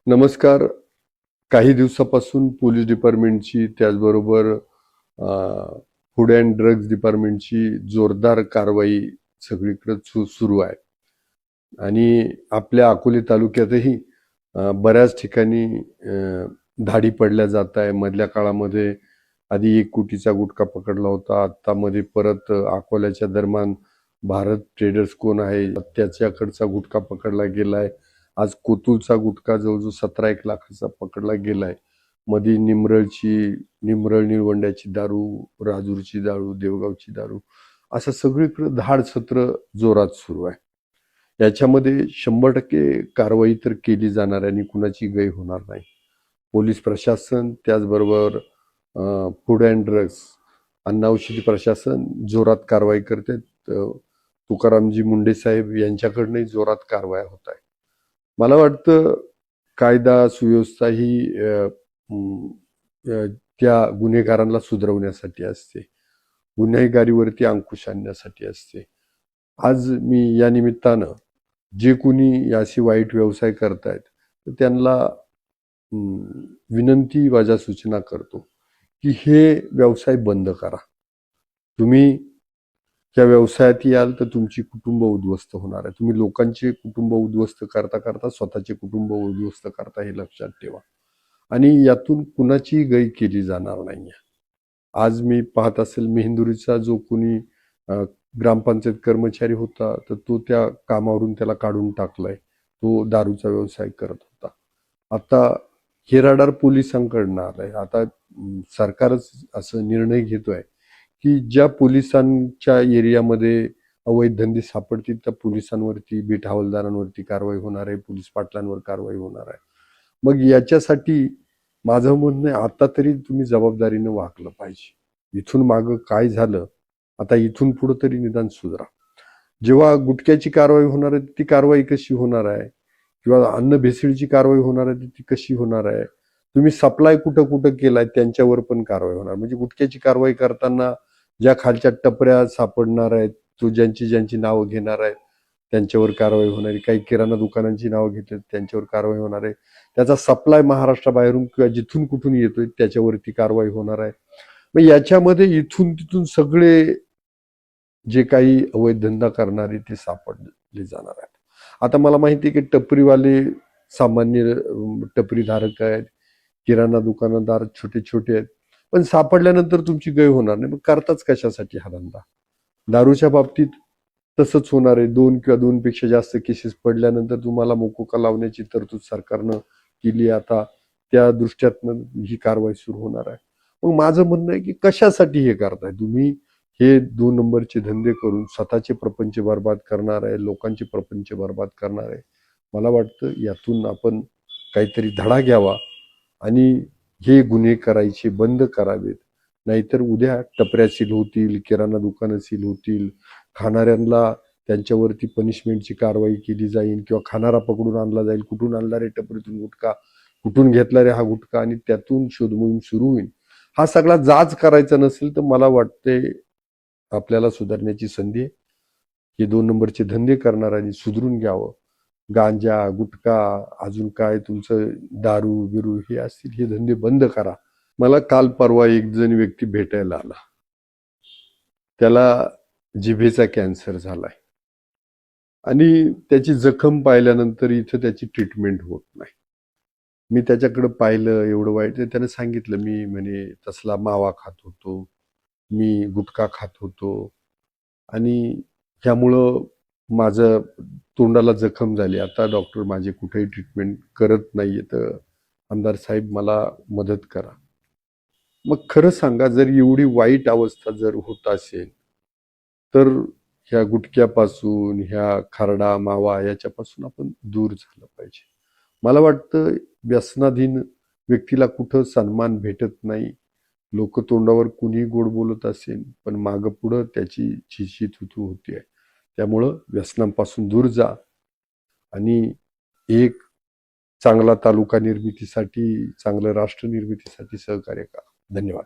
नमस्कार. काही दिवसापासून पोलीस डिपार्टमेंटची त्याचबरोबर फूड अँड ड्रग्ज डिपार्टमेंटची जोरदार कारवाई सगळीकडे सुरू आहे आणि आपल्या अकोले तालुक्यातही बऱ्याच ठिकाणी धाडी पडल्या जात आहे. मधल्या काळामध्ये आधी 1 कोटीचा गुटखा पकडला होता. आता मध्ये परत अकोल्याच्या दरम्यान भारत ट्रेडर्स कोण आहे त्याच्याकडचा गुटखा पकडला गेलाय. आज कोतुलचा गुटखा जवळजवळ 17-1 लाखाचा पकडला गेलाय. मध्ये निमरळ निळवंड्याची दारू, राजूरची दारू, देवगावची दारू असं सगळीकडे धाड सत्र जोरात सुरू आहे. याच्यामध्ये 100% कारवाई तर केली जाणार आहे आणि कुणाची गय होणार नाही. पोलीस प्रशासन त्याचबरोबर फूड अँड ड्रग्स अन्न औषधी प्रशासन जोरात कारवाई करते. तुकारामजी मुंडे साहेब यांच्याकडनंही जोरात कारवाया होत आहे. मला वाटतं कायदा सुव्यवस्था ही त्या गुन्हेगारांना सुधारवण्यासाठी असते, गुन्हेगारीवरती अंकुश आणण्यासाठी असते. आज मी या निमित्तानं जे कोणी याशी वाईट व्यवसाय करतायत तर त्यांना विनंती वाजा सूचना करतो की हे व्यवसाय बंद करा. तुम्ही त्या व्यवसायात याल तर तुमची कुटुंब उद्ध्वस्त होणार आहे. तुम्ही लोकांचे कुटुंब उद्ध्वस्त करता करता स्वतःचे कुटुंब उद्ध्वस्त करता हे लक्षात ठेवा आणि यातून कुणाची गय केली जाणार नाहीये. आज मी पाहत असेल मेहेंदुरीचा जो कोणी ग्रामपंचायत कर्मचारी होता तर तो त्या कामावरून त्याला काढून टाकलाय. तो दारूचा व्यवसाय करत होता. आता हे रडार पोलिसांकडनं आलंय. आता सरकारच असं निर्णय घेतोय की ज्या पोलिसांच्या एरियामध्ये अवैध धंदे सापडतील त्या पोलिसांवरती, बीट हवालदारांवरती कारवाई होणार आहे, पोलीस पाटलांवर कारवाई होणार आहे. मग याच्यासाठी माझं म्हणणं आहे आता तरी तुम्ही जबाबदारीनं वागलं पाहिजे. इथून मागं काय झालं आता इथून पुढं तरी निदान सुधारा. जेव्हा गुटख्याची कारवाई होणार आहे ती कारवाई कशी होणार आहे किंवा अन्न भेसळीची कारवाई होणार आहे ती कशी होणार आहे. तुम्ही सप्लाय कुठं कुठं केलाय त्यांच्यावर पण कारवाई होणार. म्हणजे गुटख्याची कारवाई करताना ज्या खालच्या टपऱ्या सापडणार आहेत, तो ज्यांची नावं घेणार आहेत त्यांच्यावर कारवाई होणार आहे. काही किराणा दुकानांची नावं घेतली त्यांच्यावर कारवाई होणार आहे. त्याचा सप्लाय महाराष्ट्राबाहेरून किंवा जिथून कुठून येतोय त्याच्यावरती कारवाई होणार आहे. मग याच्यामध्ये इथून तिथून सगळे जे काही अवैध धंदा करणारे ते सापडले जाणार आहेत. आता मला माहिती आहे की टपरीवाले सामान्य टपरी धारक आहेत, किराणा दुकानदार छोटे छोटे आहेत, पण सापडल्यानंतर तुमची गय होणार नाही. मग करताच कशासाठी हा धंदा. दारूच्या बाबतीत तसंच होणार आहे. 2 किंवा 2 पेक्षा जास्त केसेस पडल्यानंतर तुम्हाला मोकोका लावण्याची तरतूद सरकारनं केली. आता त्या दृष्ट्यातनं ही कारवाई सुरू होणार आहे. मग माझं म्हणणं आहे की कशासाठी हे करताय तुम्ही. हे 2 नंबरचे धंदे करून स्वतःचे प्रपंच बर्बाद करणार आहे, लोकांचे प्रपंच बर्बाद करणार आहे. मला वाटतं यातून आपण काहीतरी धडा घ्यावा आणि हे गुन्हे करायचे बंद करावेत. नाहीतर उद्या टपऱ्या सील होतील, किराणा दुकानं सील होतील, खाणाऱ्यांना त्यांच्यावरती पनिशमेंटची कारवाई केली जाईल किंवा खाणारा पकडून आणला जाईल. कुठून आणला रे टपरीतून गुटखा, कुठून घेतला रे हा गुटखा, आणि त्यातून शोधमोहीम सुरू होईल. हा सगळा जाच करायचा नसेल तर मला वाटते आपल्याला सुधारण्याची संधी आहे. हे 2 नंबरचे धंदे करणाऱ्यांनी सुधरून घ्यावं. गांजा, गुटखा, अजून काय तुमचं दारू बिरू हे असतील हे धंदे बंद करा. मला काल परवा एक जण व्यक्ती भेटायला आला. त्याला जिभेचा कॅन्सर झालाय आणि त्याची जखम पाहिल्यानंतर इथं त्याची ट्रीटमेंट होत नाही. मी त्याच्याकडे पाहिलं, एवढं वाईट. त्याने सांगितलं मी म्हणे तसला मावा खात होतो, मी गुटखा खात होतो आणि ह्यामुळं माझं तोंडाला जखम झाली. आता डॉक्टर माझे कुठेही ट्रीटमेंट करत नाहीये, तर आमदार साहेब मला मदत करा. मग खरं सांगा, जर एवढी वाईट अवस्था जर होत असेल तर ह्या गुटख्यापासून, ह्या खरडा मावा याच्यापासून आपण दूर झालं पाहिजे. मला वाटतं व्यसनाधीन व्यक्तीला कुठं सन्मान भेटत नाही. लोक तोंडावर कुणी गोड बोलत असेल पण मागं पुढं त्याची छिछी थुथू होती. त्यामुळं व्यसनांपासून दूर जा आणि एक चांगला तालुका निर्मितीसाठी, चांगलं राष्ट्र निर्मितीसाठी सहकार्य करा. धन्यवाद.